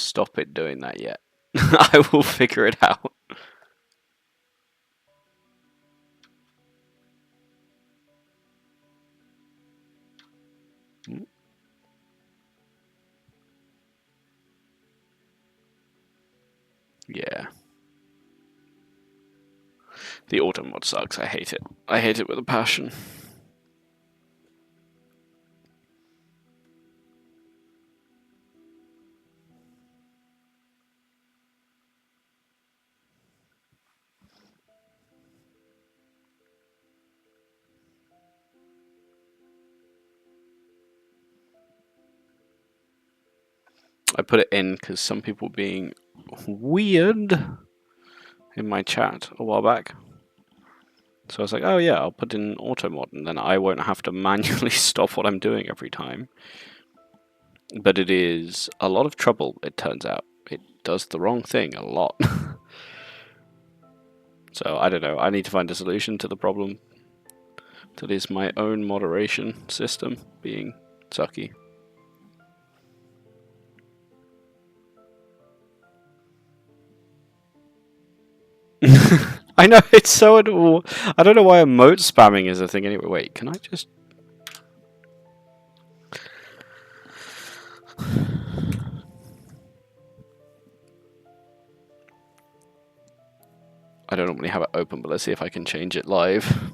stop it doing that yet. I will figure it out. Yeah. The auto mod sucks. I hate it. I hate it with a passion. I put it in because some people were being weird in my chat a while back. So I was like, oh yeah, I'll put in auto mod and then I won't have to manually stop what I'm doing every time. But it is a lot of trouble, it turns out. It does the wrong thing a lot. So I don't know, I need to find a solution to the problem. That is my own moderation system being sucky. I know, it's so adorable. I don't know why emote spamming is a thing anyway. Wait, can I just... I don't normally have it open, but let's see if I can change it live.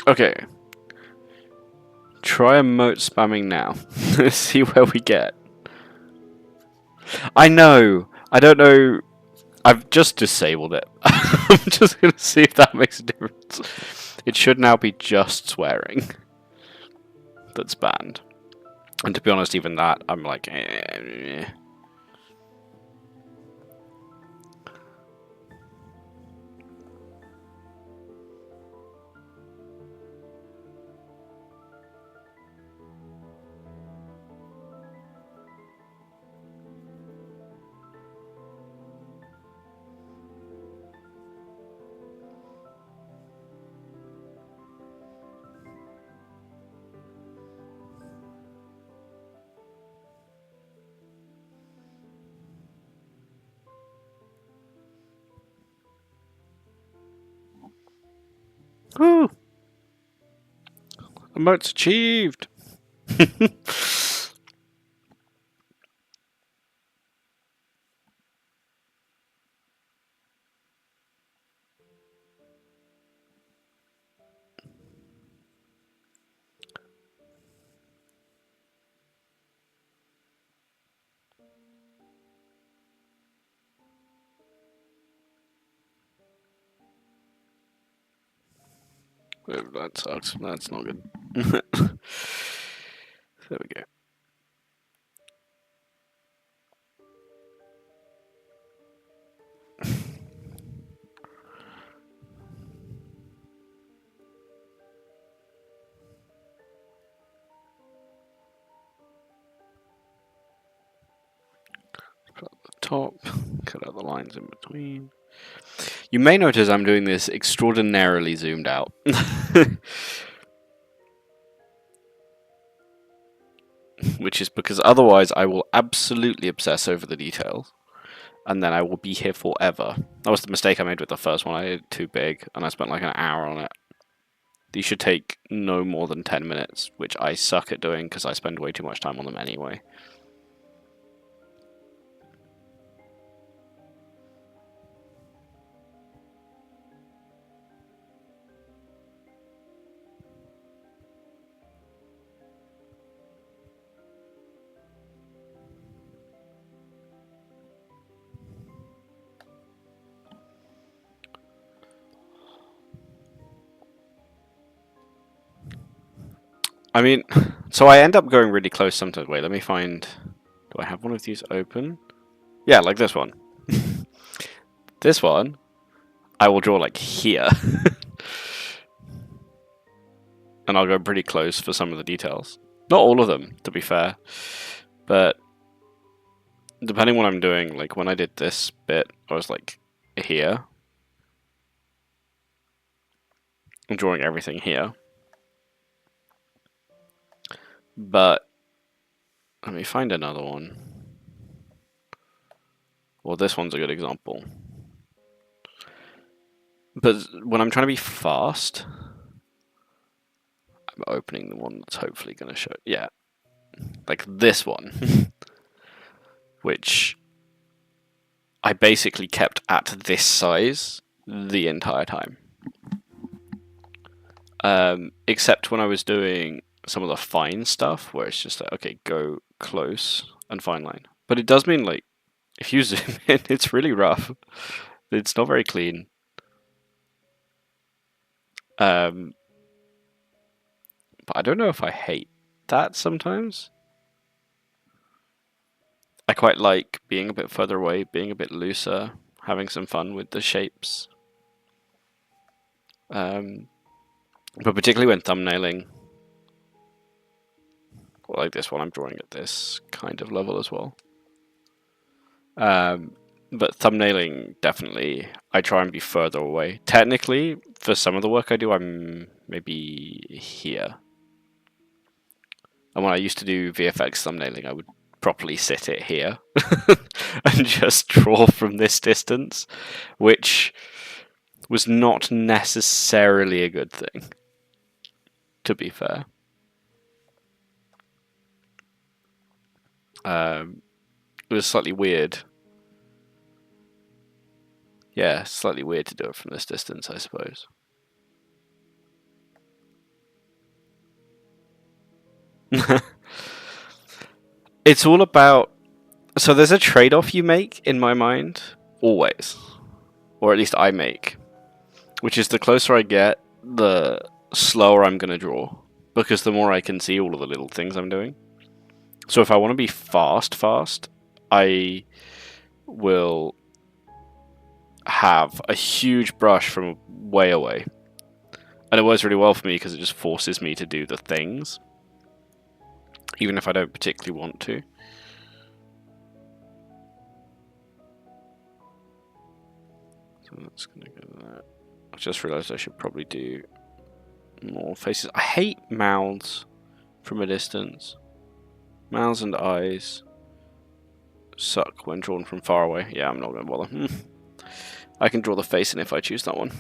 Okay. Try emote spamming now. Let's see where we get. I know! I don't know... I've just disabled it. I'm just gonna see if that makes a difference. It should now be just swearing that's banned. And to be honest, even that, I'm like... Woo! Emote's achieved! Oh, that sucks. That's not good. There we go. Put at the top, cut out the lines in between. You may notice I'm doing this extraordinarily zoomed out. Which is because otherwise I will absolutely obsess over the details. And then I will be here forever. That was the mistake I made with the first one. I did it too big, and I spent like an hour on it. These should take no more than 10 minutes, which I suck at doing because I spend way too much time on them anyway. I mean, so I end up going really close sometimes. Wait, let me find... Do I have one of these open? Yeah, like this one. This one, I will draw like here. And I'll go pretty close for some of the details. Not all of them, to be fair, but depending what I'm doing, like when I did this bit, I was like here. I'm drawing everything here. But let me find another one. Well, this one's a good example. But when I'm trying to be fast, I'm opening the one that's hopefully going to show. Yeah, like this one, which I basically kept at this size the entire time. Except when I was doing some of the fine stuff, where it's just like, okay, go close and fine line. But it does mean, like, if you zoom in, it's really rough. It's not very clean. But I don't know if I hate that sometimes. I quite like being a bit further away, being a bit looser, having some fun with the shapes. But particularly when thumbnailing, like this one, I'm drawing at this kind of level as well. But thumbnailing, definitely, I try and be further away. Technically, for some of the work I do, I'm maybe here. And when I used to do VFX thumbnailing, I would properly sit it here and just draw from this distance, which was not necessarily a good thing, to be fair. It was slightly weird. Yeah, slightly weird to do it from this distance, I suppose. It's all about... So there's a trade-off you make, in my mind, always. Or at least I make. Which is the closer I get, the slower I'm going to draw. Because the more I can see all of the little things I'm doing. So if I want to be fast, I will have a huge brush from way away. And it works really well for me because it just forces me to do the things. Even if I don't particularly want to. So that's going to go there. I just realised I should probably do more faces. I hate mouths from a distance. Mouths and eyes suck when drawn from far away. Yeah, I'm not going to bother. I can draw the face in if I choose that one.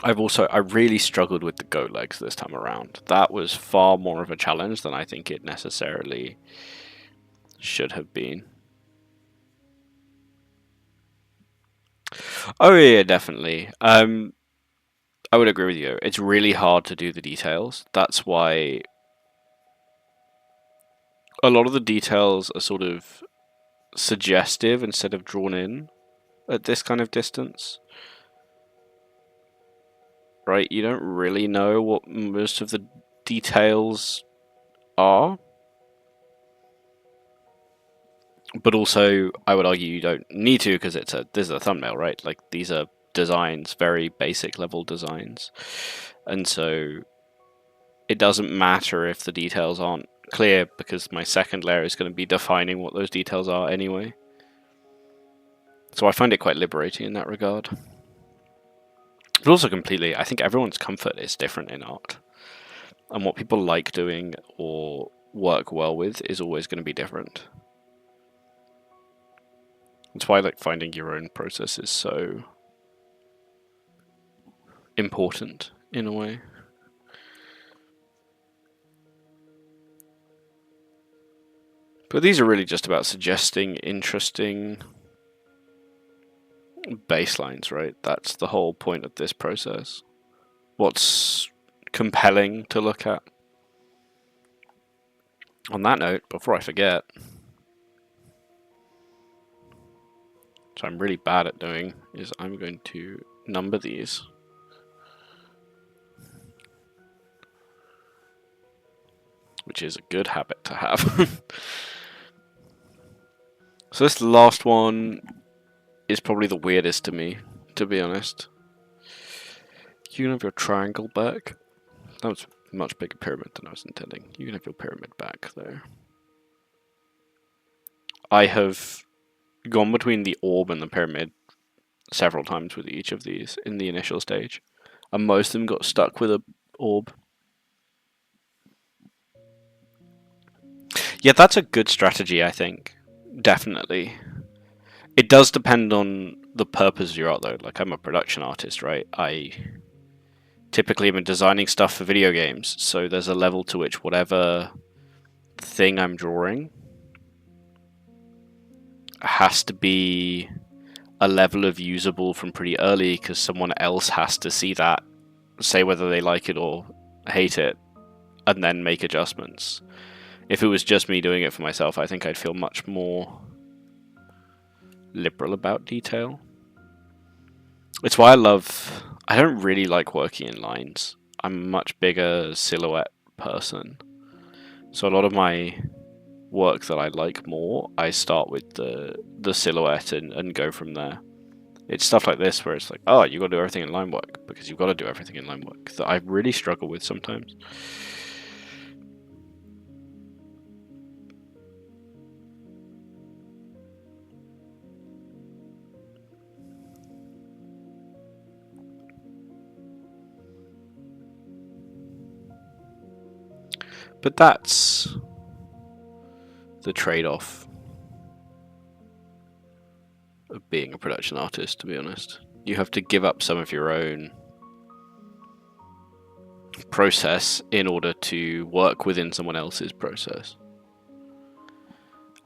I really struggled with the goat legs this time around. That was far more of a challenge than I think it necessarily should have been. Oh yeah, definitely. I would agree with you. It's really hard to do the details. That's why a lot of the details are sort of suggestive instead of drawn in at this kind of distance. Right? You don't really know what most of the details are. But also, I would argue you don't need to because this is a thumbnail, right? Like, these are designs, very basic level designs. And so it doesn't matter if the details aren't clear because my second layer is going to be defining what those details are anyway. So I find it quite liberating in that regard. But also completely, I think everyone's comfort is different in art. And what people like doing or work well with is always going to be different. That's why, like, finding your own process is so important in a way. But these are really just about suggesting interesting baselines, right? That's the whole point of this process. What's compelling to look at? On that note, before I forget, which I'm really bad at doing, is I'm going to number these. which is a good habit to have. So this last one is probably the weirdest to me, to be honest. You can have your triangle back. That was a much bigger pyramid than I was intending. You can have your pyramid back there. I have gone between the orb and the pyramid several times with each of these in the initial stage, and most of them got stuck with a orb. Yeah, that's a good strategy, I think. Definitely. It does depend on the purpose you're at, though. Like, I'm a production artist, right? I typically am designing stuff for video games, so there's a level to which whatever thing I'm drawing has to be a level of usable from pretty early, because someone else has to see that, say whether they like it or hate it, and then make adjustments. If it was just me doing it for myself, I think I'd feel much more liberal about detail. It's why I don't really like working in lines. I'm a much bigger silhouette person. So a lot of my work that I like more, I start with the silhouette and go from there. It's stuff like this where it's like, oh, you got to do everything in line work, because you've got to do everything in line work, that I really struggle with sometimes. But that's the trade-off of being a production artist, to be honest. You have to give up some of your own process in order to work within someone else's process.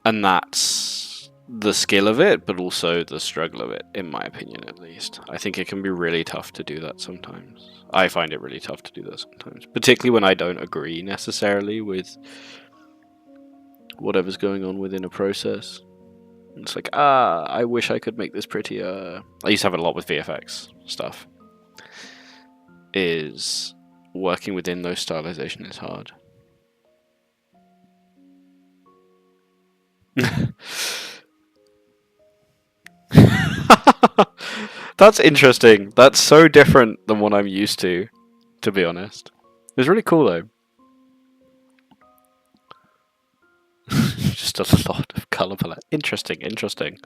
And that's the skill of it, but also the struggle of it, in my opinion, at least. I think it can be really tough to do that sometimes. I find it really tough to do that sometimes, particularly when I don't agree necessarily with whatever's going on within a process. It's like, I wish I could make this prettier. I used to have it a lot with VFX stuff. Is working within those stylization is hard. That's interesting. That's so different than what I'm used to be honest. It's really cool though. Just a lot of color palette. Interesting.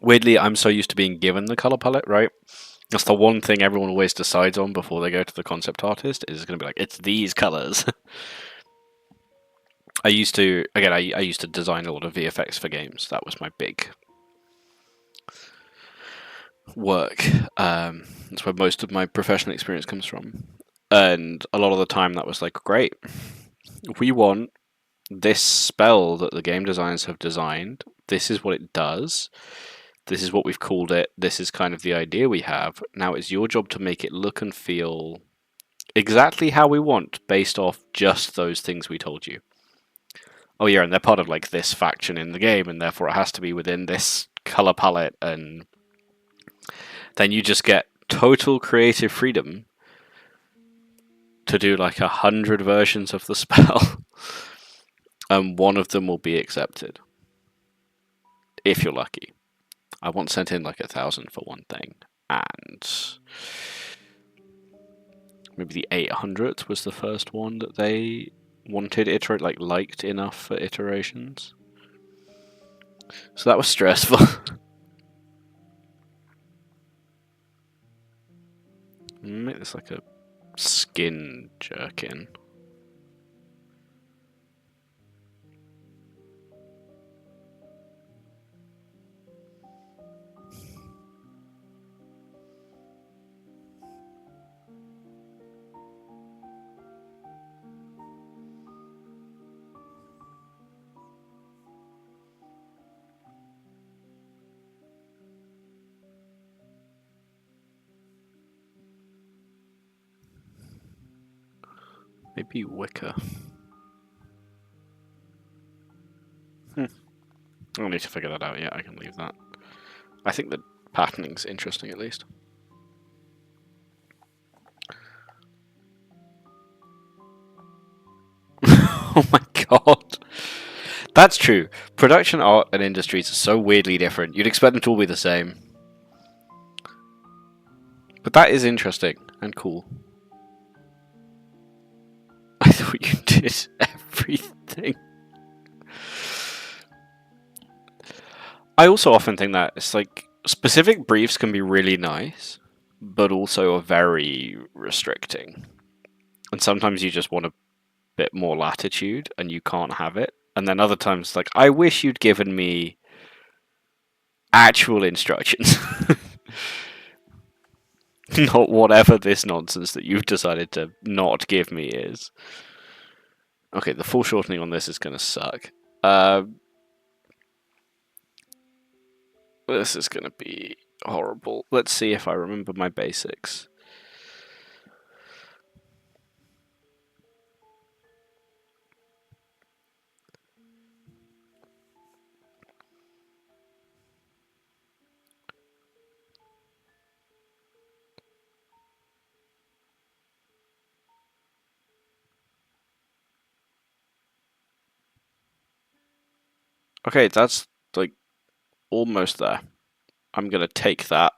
Weirdly, I'm so used to being given the color palette, right? That's the one thing everyone always decides on before they go to the concept artist, is going to be like, it's these colors. I used to design a lot of VFX for games. That was my big work. That's where most of my professional experience comes from. And a lot of the time that was like, great, we want this spell that the game designers have designed. This is what it does. This is what we've called it. This is kind of the idea we have. Now it's your job to make it look and feel exactly how we want, based off just those things we told you. Oh yeah, and they're part of like this faction in the game, and therefore it has to be within this color palette, and then you just get total creative freedom to do like 100 versions of the spell, and one of them will be accepted. If you're lucky. I once sent in like 1,000 for one thing, and maybe the 800th was the first one that they wanted liked enough for iterations. So that was stressful. Make this like a skin jerkin. Maybe wicker. I don't need to figure that out yet. I can leave that. I think the patterning's interesting, at least. Oh my god. That's true. Production art and industries are so weirdly different. You'd expect them to all be the same. But that is interesting and cool. I thought you did everything. I also often think that it's like specific briefs can be really nice, but also are very restricting. And sometimes you just want a bit more latitude and you can't have it. And then other times, like, I wish you'd given me actual instructions. Not whatever this nonsense that you've decided to not give me is. Okay, the foreshortening on this is going to suck. This is going to be horrible. Let's see if I remember my basics. Okay, that's like almost there. I'm going to take that.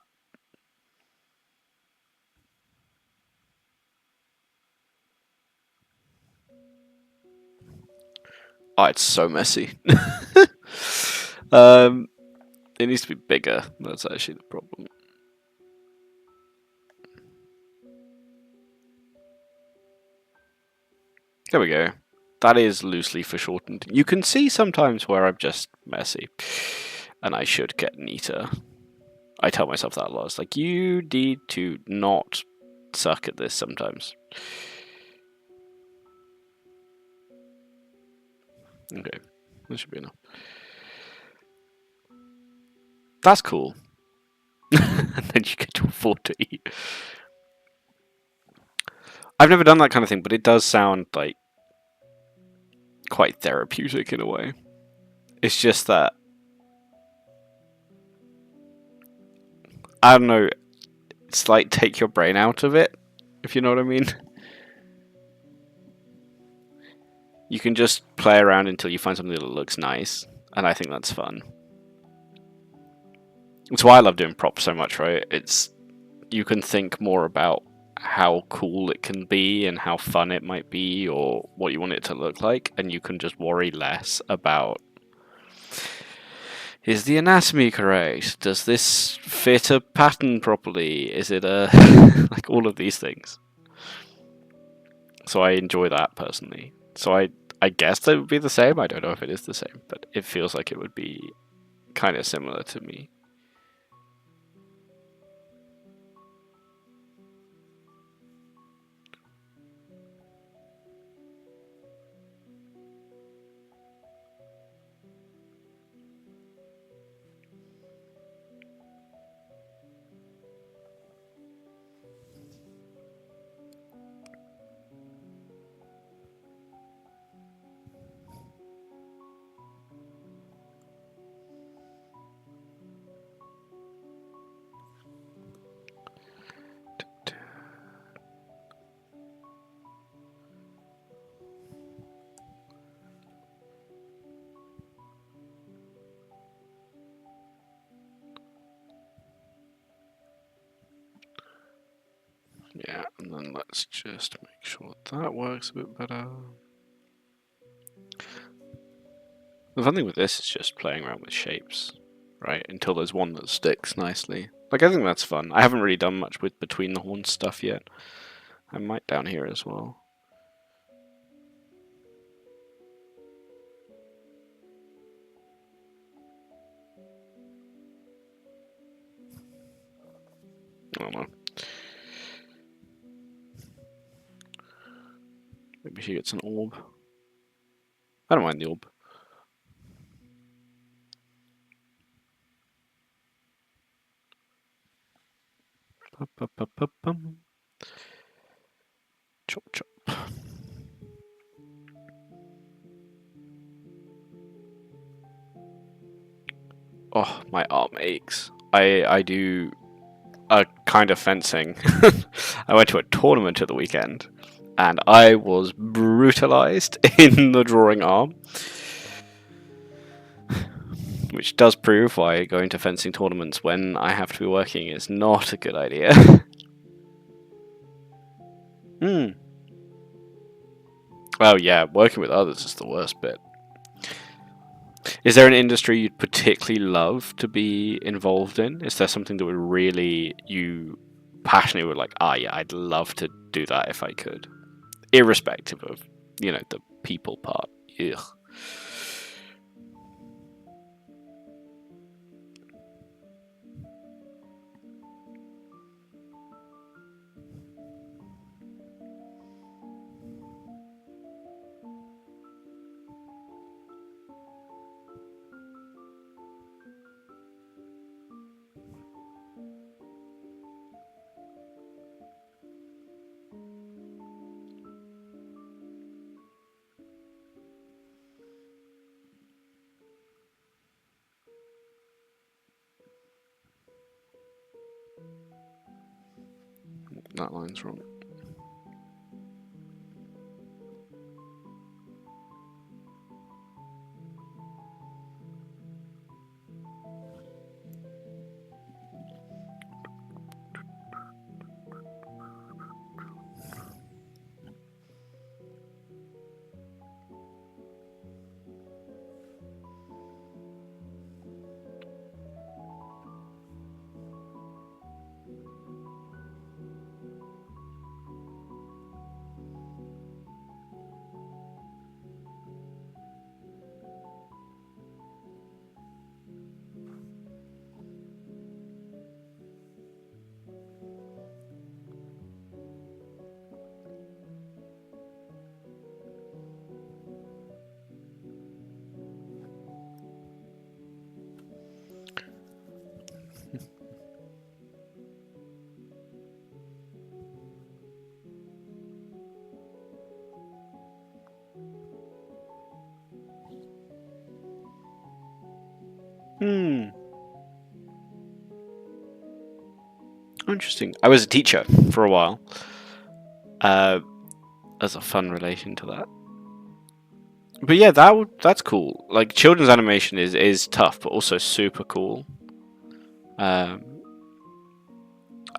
Oh, it's so messy. It needs to be bigger. That's actually the problem. There we go. That is loosely foreshortened. You can see sometimes where I'm just messy. And I should get neater. I tell myself that a lot. It's like, you need to not suck at this sometimes. Okay, that should be enough. That's cool. And then you get to afford to eat. I've never done that kind of thing, but it does sound like quite therapeutic in a way. It's just that I don't know. It's like take your brain out of it, if you know what I mean. You can just play around until you find something that looks nice, and I think that's fun. It's why I love doing props so much, right? It's you can think more about how cool it can be and how fun it might be or what you want it to look like, and you can just worry less about is the anatomy correct? Does this fit a pattern properly? Is it a like all of these things? So I enjoy that personally. So I guess that would be the same. I don't know if it is the same, but it feels like it would be kind of similar to me. Yeah, and then let's just make sure that works a bit better. The fun thing with this is just playing around with shapes, right? Until there's one that sticks nicely. Like, I think that's fun. I haven't really done much with between the horns stuff yet. I might down here as well. I don't know. Maybe she gets an orb. I don't mind the orb. Chop chop. Oh, my arm aches. I do a kind of fencing. I went to a tournament at the weekend, and I was brutalized in the drawing arm, which does prove why going to fencing tournaments when I have to be working is not a good idea. Oh yeah, working with others is the worst bit. Is there an industry you'd particularly love to be involved in? Is there something that would really you passionately would like? Yeah, I'd love to do that if I could, irrespective of the people part. Ugh. That line's wrong. Interesting. I was a teacher for a while. As a fun relation to that. But yeah, that's cool. Like children's animation is tough, but also super cool.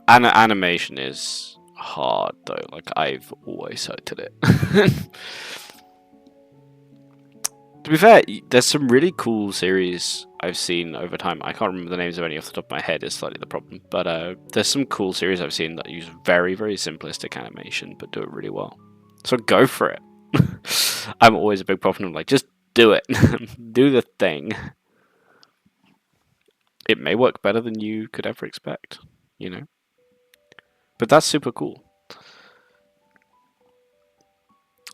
Animation is hard though. Like I've always cited it. To be fair, there's some really cool series I've seen over time. I can't remember the names of any off the top of my head, is slightly the problem. But there's some cool series I've seen that use very, very simplistic animation, but do it really well. So go for it. I'm always a big proponent of like, just do it. Do the thing. It may work better than you could ever expect, But that's super cool.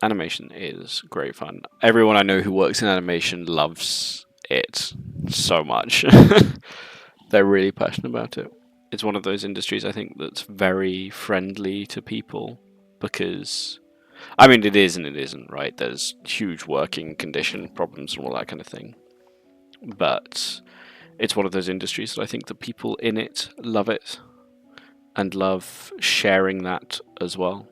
Animation is great fun. Everyone I know who works in animation loves it so much. They're really passionate about it. It's one of those industries I think that's very friendly to people because, I mean, it is and it isn't, right? There's huge working condition problems and all that kind of thing. But it's one of those industries that I think the people in it love it and love sharing that as well.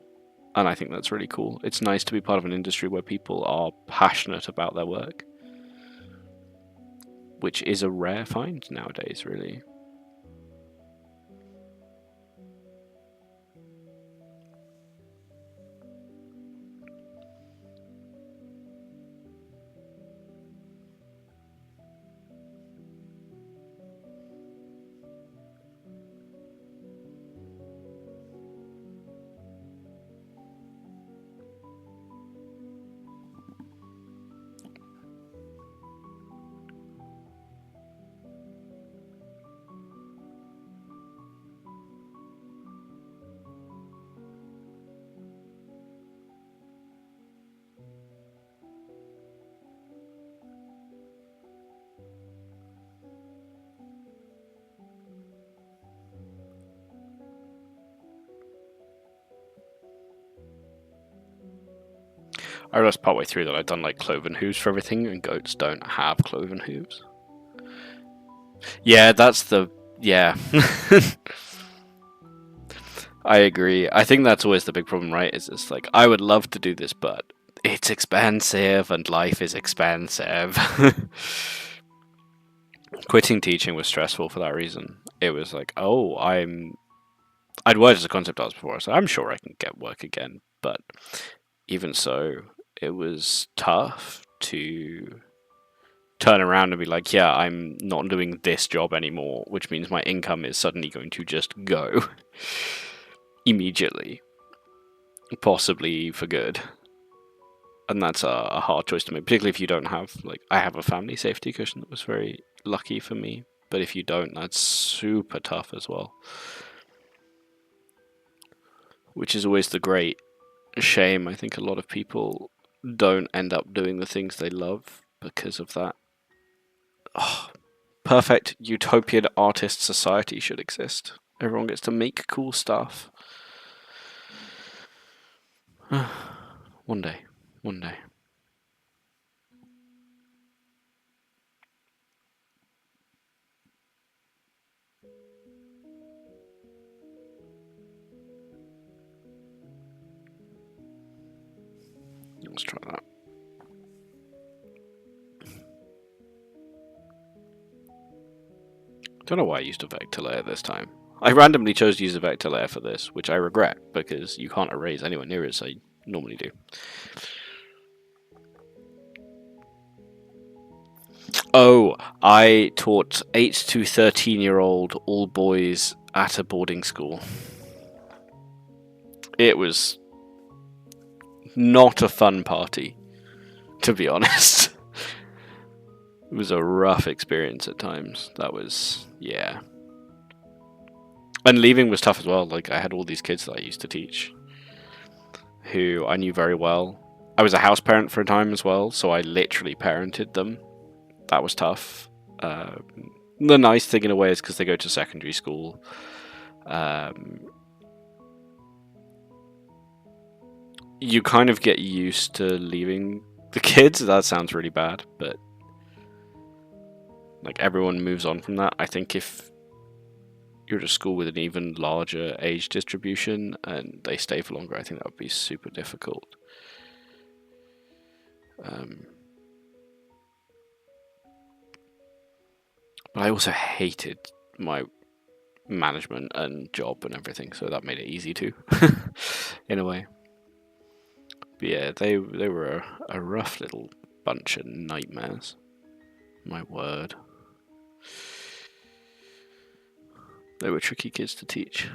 And I think that's really cool. It's nice to be part of an industry where people are passionate about their work, which is a rare find nowadays, really. I realized partway through that I'd done like cloven hooves for everything, and goats don't have cloven hooves. Yeah, that's the... yeah. I agree. I think that's always the big problem, right? Is it's like I would love to do this, but it's expensive and life is expensive. Quitting teaching was stressful for that reason. It was like, oh, I'd worked as a concept artist before, so I'm sure I can get work again. But even so, it was tough to turn around and be like, yeah, I'm not doing this job anymore, which means my income is suddenly going to just go immediately, possibly for good. And that's a hard choice to make, particularly if you don't have, like, I have a family safety cushion that was very lucky for me, but if you don't, that's super tough as well. Which is always the great shame. I think a lot of people don't end up doing the things they love because of that. Oh, perfect utopian artist society should exist. Everyone gets to make cool stuff. One day. One day. Let's try that. Don't know why I used a vector layer this time. I randomly chose to use a vector layer for this, which I regret, because you can't erase anywhere near it as I normally do. Oh, I taught 8 to 13-year-old all boys at a boarding school. It was not a fun party, to be honest. It was a rough experience at times. That was, yeah. And leaving was tough as well. Like, I had all these kids that I used to teach who I knew very well. I was a house parent for a time as well, so I literally parented them. That was tough. The nice thing in a way is because they go to secondary school. You kind of get used to leaving the kids. That sounds really bad, but like everyone moves on from that. I think if you're at a school with an even larger age distribution and they stay for longer, I think that would be super difficult. But I also hated my management and job and everything, so that made it easy too, in a way. But yeah, they were a rough little bunch of nightmares. My word. They were tricky kids to teach.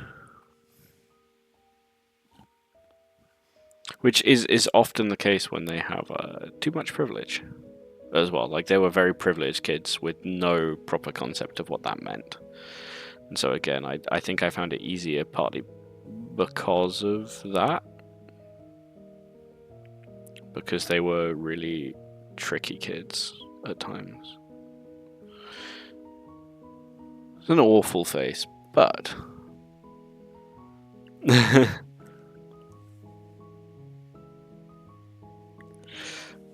Which is often the case when they have too much privilege as well. Like, they were very privileged kids with no proper concept of what that meant. And so again, I think I found it easier partly because of that. Because they were really tricky kids at times. It's an awful face, but...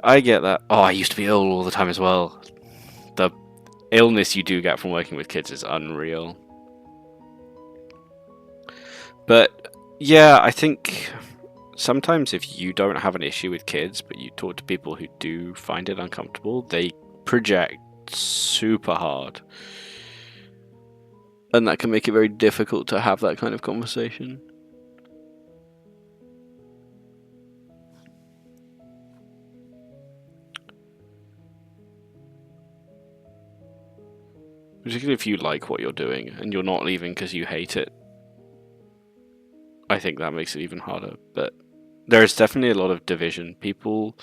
I get that. Oh, I used to be ill all the time as well. The illness you do get from working with kids is unreal. But yeah, I think sometimes if you don't have an issue with kids, but you talk to people who do find it uncomfortable, they project super hard. And that can make it very difficult to have that kind of conversation. Particularly if you like what you're doing and you're not leaving because you hate it. I think that makes it even harder. But there is definitely a lot of division. People...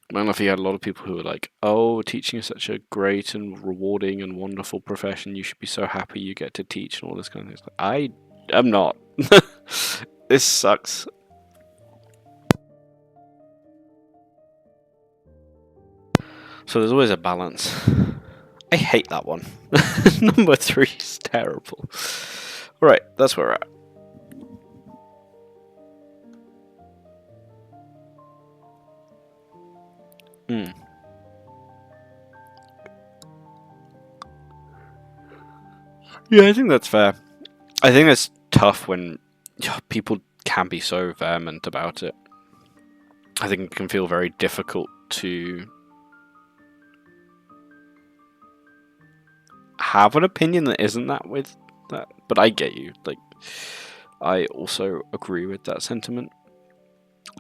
I don't know if you had a lot of people who were like, oh, teaching is such a great and rewarding and wonderful profession. You should be so happy you get to teach and all this kind of thing. I am not. This sucks. So there's always a balance. I hate that one. Number 3 is terrible. Alright, that's where we're at. Yeah, I think that's fair. I think there's tough when people can be so vehement about it. I think it can feel very difficult to have an opinion that isn't that with that. But I get you. Like, I also agree with that sentiment.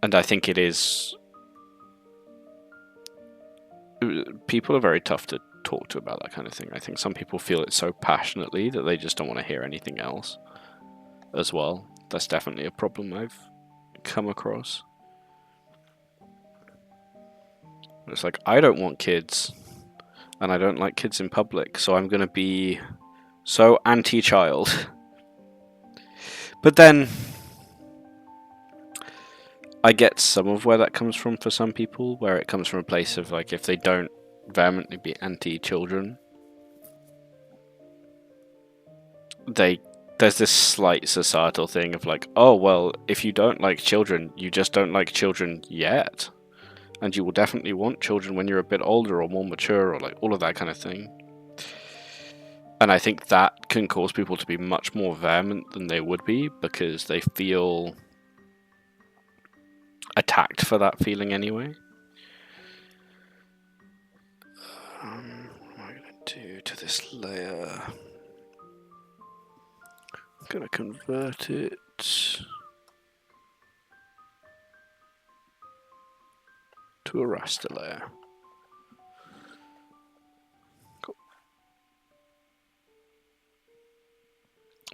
And I think it is... people are very tough to talk to about that kind of thing. I think some people feel it so passionately that they just don't want to hear anything else as well. That's definitely a problem I've come across. It's like, I don't want kids, and I don't like kids in public, so I'm going to be so anti-child. But then, I get some of where that comes from for some people, where it comes from a place of, like, if they don't vehemently be anti-children, there's this slight societal thing of like, oh, well, if you don't like children, you just don't like children yet. And you will definitely want children when you're a bit older or more mature or like all of that kind of thing. And I think that can cause people to be much more vehement than they would be because they feel attacked for that feeling anyway. What am I going to do to this layer? I'm going to convert it to a raster layer. Cool.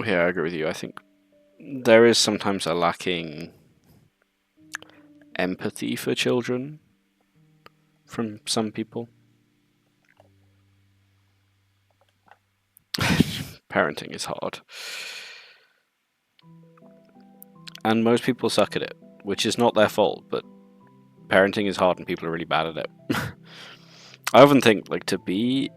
Yeah, I agree with you. I think there is sometimes a lacking empathy for children from some people. Parenting is hard. And most people suck at it, which is not their fault, but parenting is hard and people are really bad at it. I often think, like, to be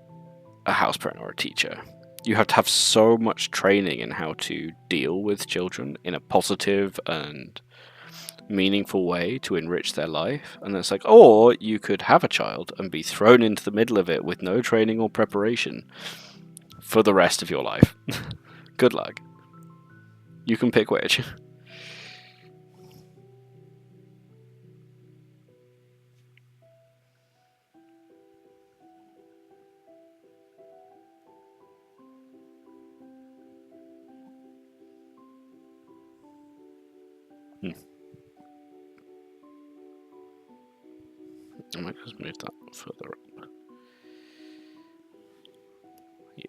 a house parent or a teacher, you have to have so much training in how to deal with children in a positive and meaningful way to enrich their life. And it's like, or you could have a child and be thrown into the middle of it with no training or preparation for the rest of your life. Good luck. You can pick which. I might just move that further up. Yeah.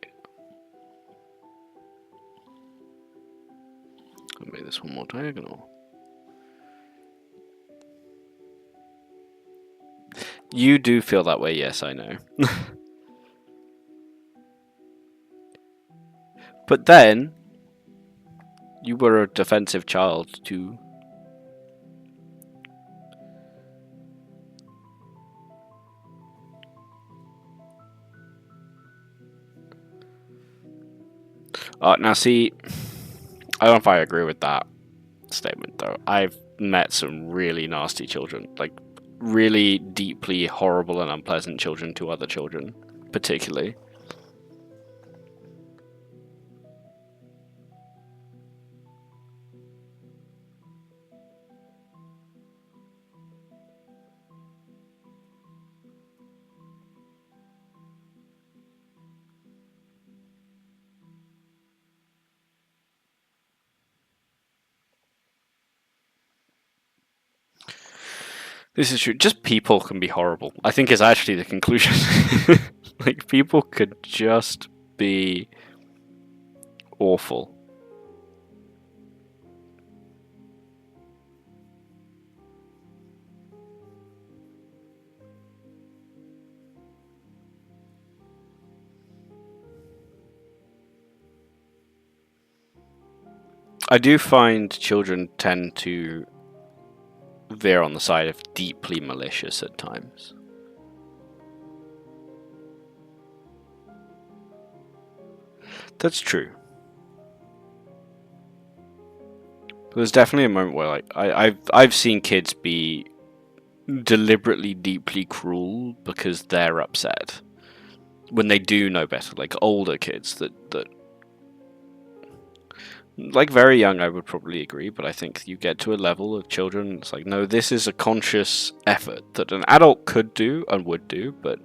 I'll make this one more diagonal. You do feel that way, yes, I know. But then, you were a defensive child too. Now see, I don't know if I agree with that statement though. I've met some really nasty children, like really deeply horrible and unpleasant children to other children, particularly. This is true. Just people can be horrible, I think is actually the conclusion. Like, people could just be awful. I do find children tend to veer on the side of deeply malicious at times. That's true. But there's definitely a moment where, like, I've seen kids be deliberately deeply cruel because they're upset when they do know better. Like older kids that Like very young, I would probably agree, but I think you get to a level of children, it's like, no, this is a conscious effort that an adult could do and would do, but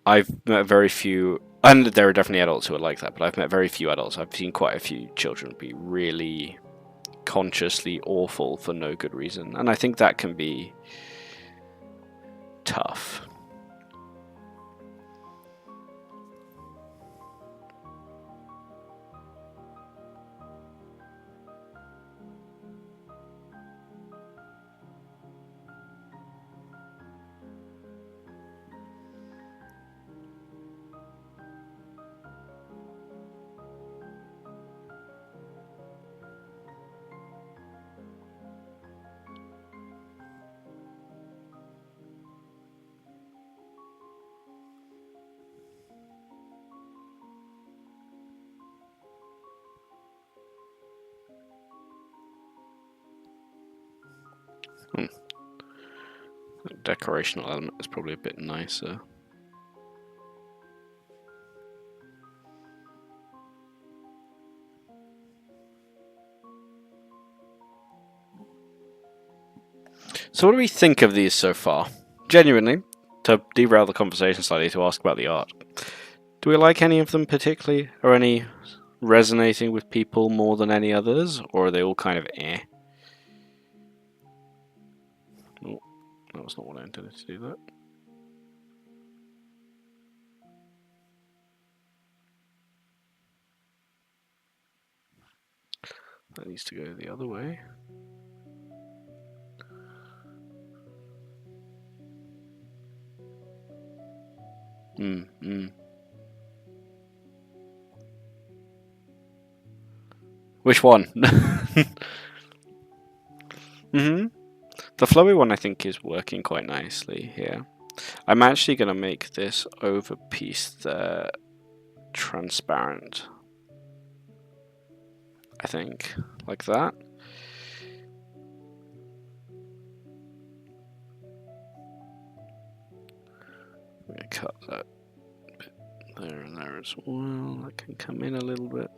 I've met very few, and there are definitely adults who are like that, but I've met very few adults. I've seen quite a few children be really consciously awful for no good reason, and I think that can be tough. The decorational element is probably a bit nicer. So what do we think of these so far? Genuinely, to derail the conversation slightly, to ask about the art. Do we like any of them particularly? Are any resonating with people more than any others? Or are they all kind of eh? Oh, that was not what I intended to do that. That needs to go the other way. Which one? The flowy one I think is working quite nicely here. I'm actually going to make this over piece there transparent. I think, like that. I'm going to cut that bit there and there as well. That can come in a little bit.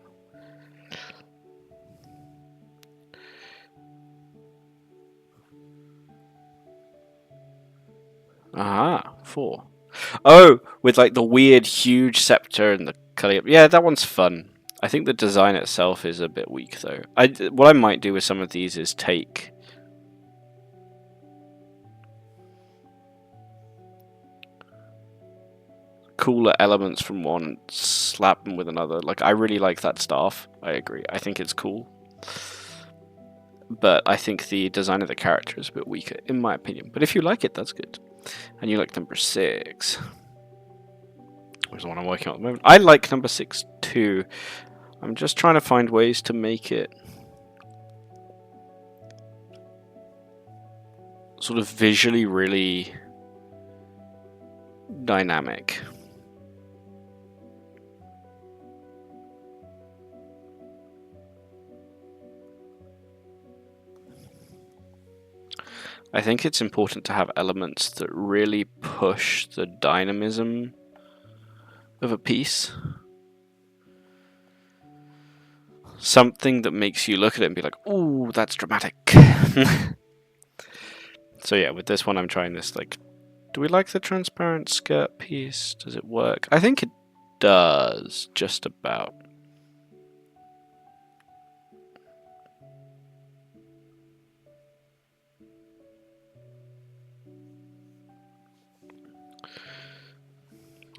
Aha, 4. Oh, with like the weird huge scepter and the cutting up. Yeah, that one's fun. I think the design itself is a bit weak though. What I might do with some of these is take cooler elements from one, slap them with another. Like I really like that staff. I agree. I think it's cool. But I think the design of the character is a bit weaker, in my opinion. But if you like it, that's good. And you like number 6. Which is the one I'm working on at the moment. I like number 6 too. I'm just trying to find ways to make it sort of visually really dynamic. I think it's important to have elements that really push the dynamism of a piece. Something that makes you look at it and be like, ooh, that's dramatic. So yeah, with this one I'm trying this, like, do we like the transparent skirt piece? Does it work? I think it does, just about.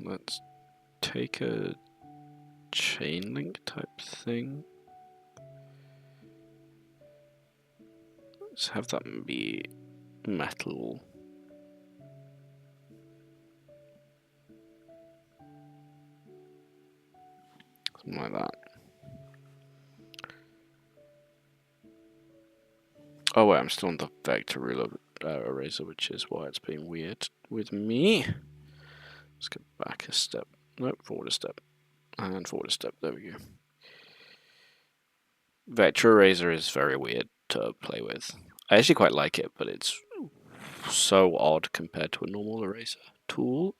Let's take a chain link type thing. Let's have that be metal. Something like that. Oh wait, I'm still on the vector ruler eraser, which is why it's being weird with me. Let's go back a step. Nope, forward a step. And forward a step. There we go. Vector eraser is very weird to play with. I actually quite like it, but it's so odd compared to a normal eraser tool.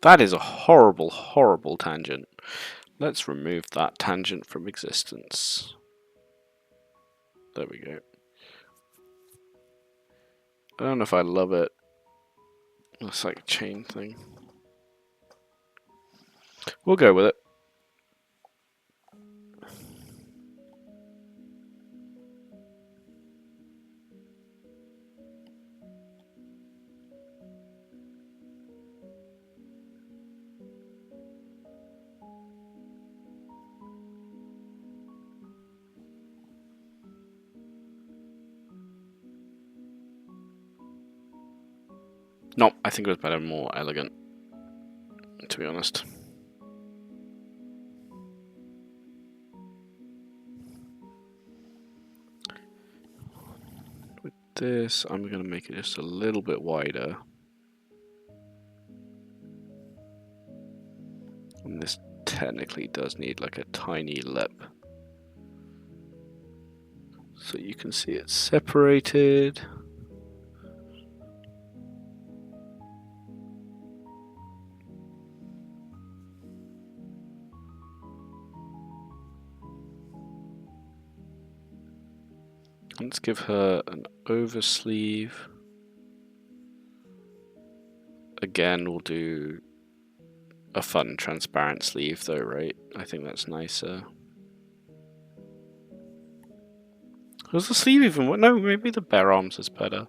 That is a horrible, horrible tangent. Let's remove that tangent from existence. There we go. I don't know if I love it. It's like a chain thing. We'll go with it. No, I think it was better, more elegant, to be honest. With this, I'm going to make it just a little bit wider. And this technically does need like a tiny lip. So you can see it's separated. Let's give her an oversleeve. Again, we'll do a fun transparent sleeve though, right? I think that's nicer. Was the sleeve even? No, maybe the bare arms is better.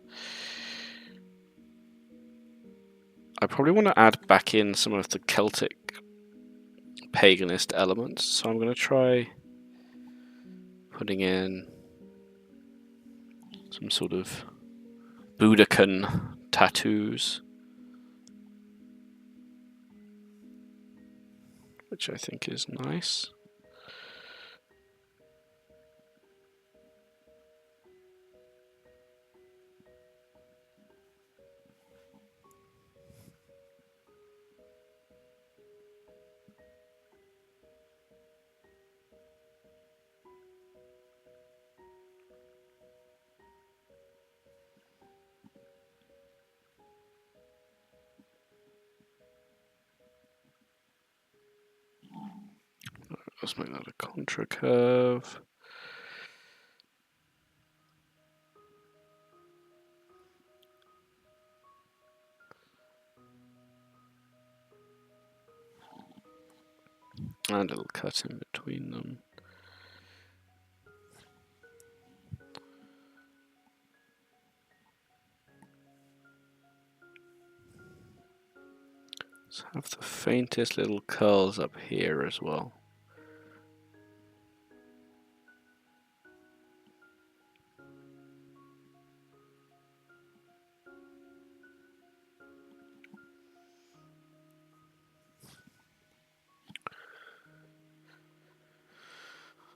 I probably want to add back in some of the Celtic paganist elements, so I'm going to try putting in some sort of Budokan tattoos, which I think is nice. Let's make that a contra curve. And a little cut in between them. Let's have the faintest little curls up here as well.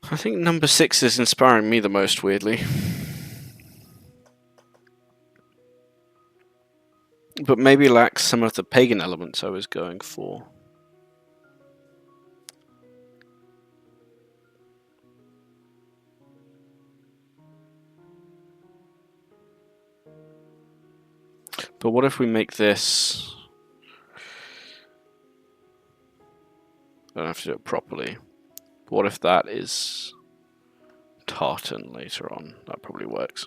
I think number 6 is inspiring me the most, weirdly. But maybe lacks some of the pagan elements I was going for. But what if we make this... I don't have to do it properly. What if that is tartan later on? That probably works.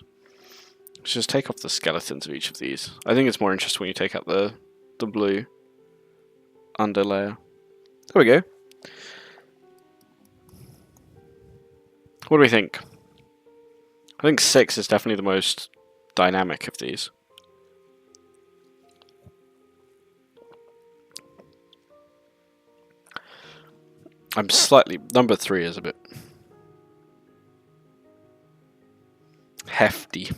Let's just take off the skeletons of each of these. I think it's more interesting when you take out the blue underlayer. There we go. What do we think? I think 6 is definitely the most dynamic of these. I'm slightly... Number 3 is a bit... hefty.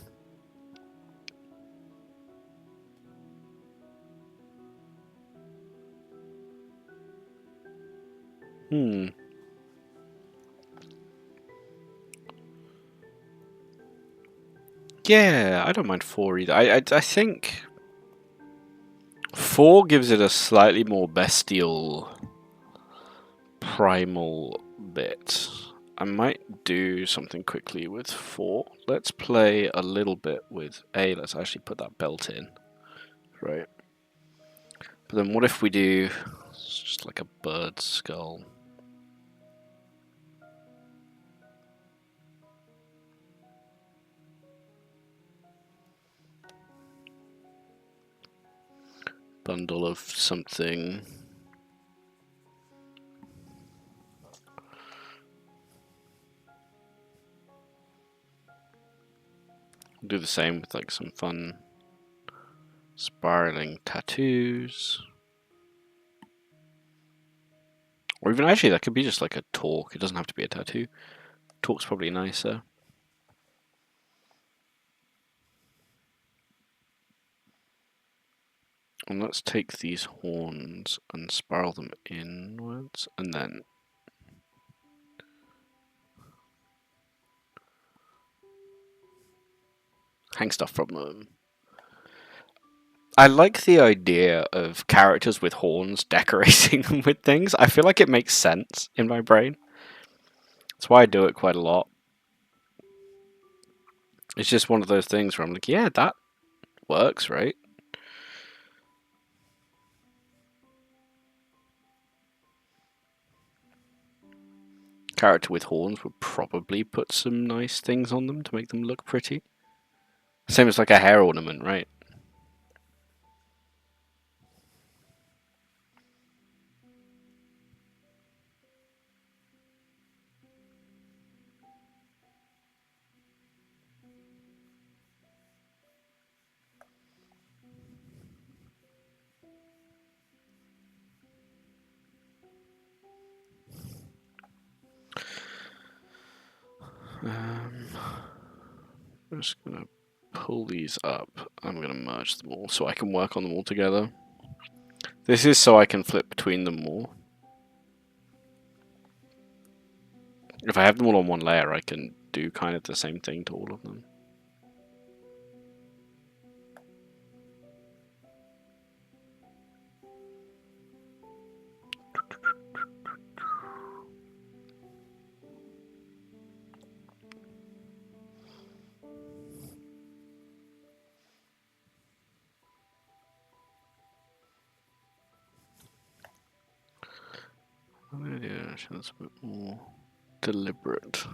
Yeah, I don't mind 4 either. I think 4 gives it a slightly more bestial, primal bit. I might do something quickly with 4. Let's play a little bit with A. Let's actually put that belt in. Right. But then what if we do just like a bird skull? Bundle of something. We'll do the same with like some fun spiraling tattoos. Or even actually that could be just like a talk. It doesn't have to be a tattoo. Talk's probably nicer. And let's take these horns and spiral them inwards and then hang stuff from them. I like the idea of characters with horns decorating them with things. I feel like it makes sense in my brain. That's why I do it quite a lot. It's just one of those things where I'm like, yeah, that works, right? Character with horns would probably put some nice things on them to make them look pretty. Same as like a hair ornament, right? I'm just gonna pull these up. I'm gonna merge them all so I can work on them all together. This is so I can flip between them more. If I have them all on one layer, I can do kind of the same thing to all of them. Yeah, that's a bit more deliberate.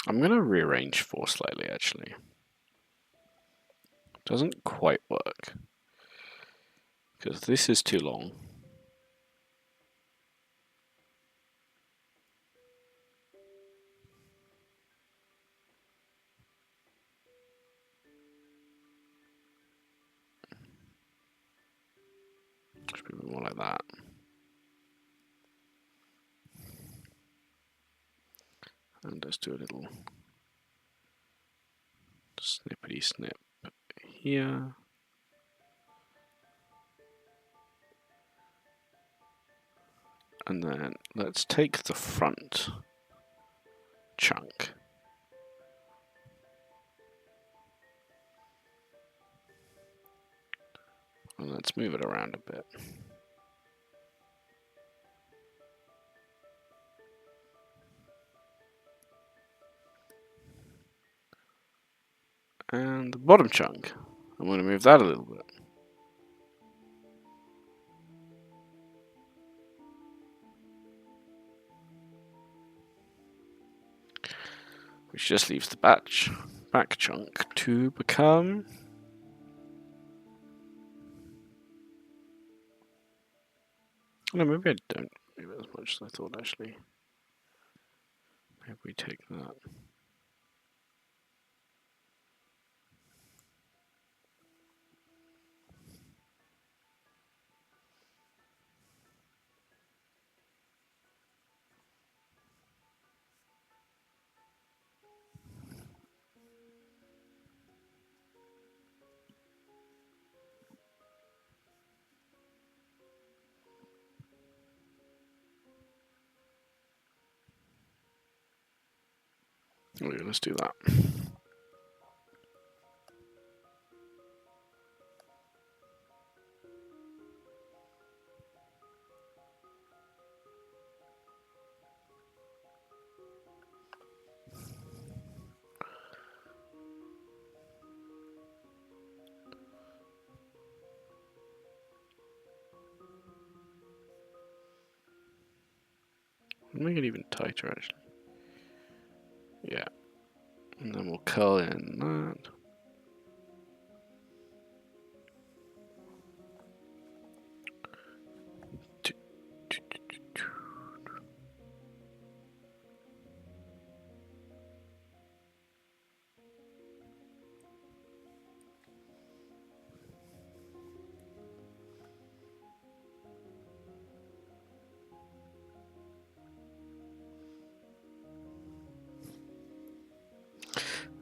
I'm going to rearrange 4 slightly, actually. Doesn't quite work. Because this is too long. Should be more like that. And let's do a little snippety snip here. And then let's take the front chunk. And let's move it around a bit. And the bottom chunk, I'm going to move that a little bit. Which just leaves the back chunk to become... No, maybe I don't move it as much as I thought, actually. Maybe we take that. Okay, let's do that. Make it even tighter, actually. Yeah. And then we'll curl in that.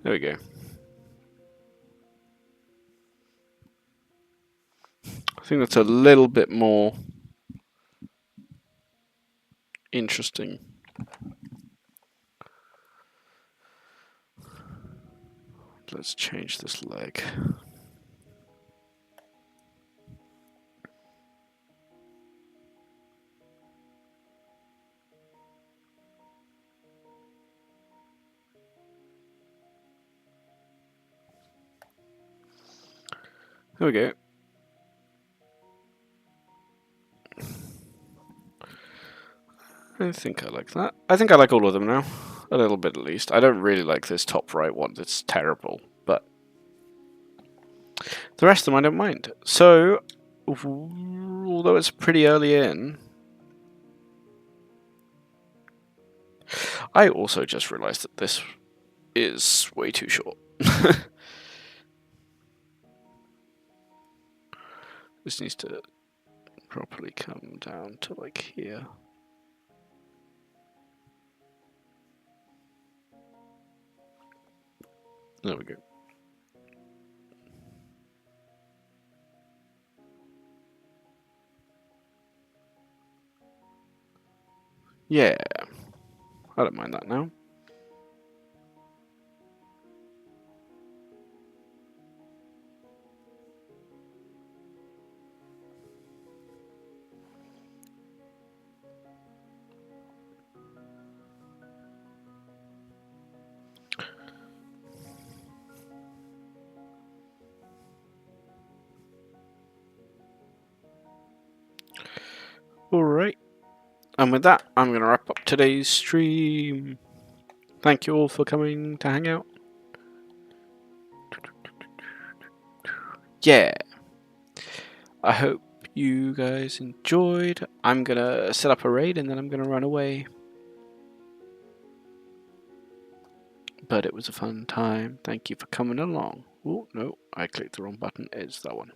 There we go. I think that's a little bit more interesting. Let's change this leg. There we go. I think I like that. I think I like all of them now. A little bit at least. I don't really like this top right one. It's terrible. But the rest of them I don't mind. So, although it's pretty early in, I also just realized that this is way too short. This needs to properly come down to like here. There we go. Yeah, I don't mind that now. Alright, and with that, I'm going to wrap up today's stream. Thank you all for coming to hang out. Yeah, I hope you guys enjoyed. I'm going to set up a raid and then I'm going to run away. But it was a fun time. Thank you for coming along. Oh, no, I clicked the wrong button. It's that one.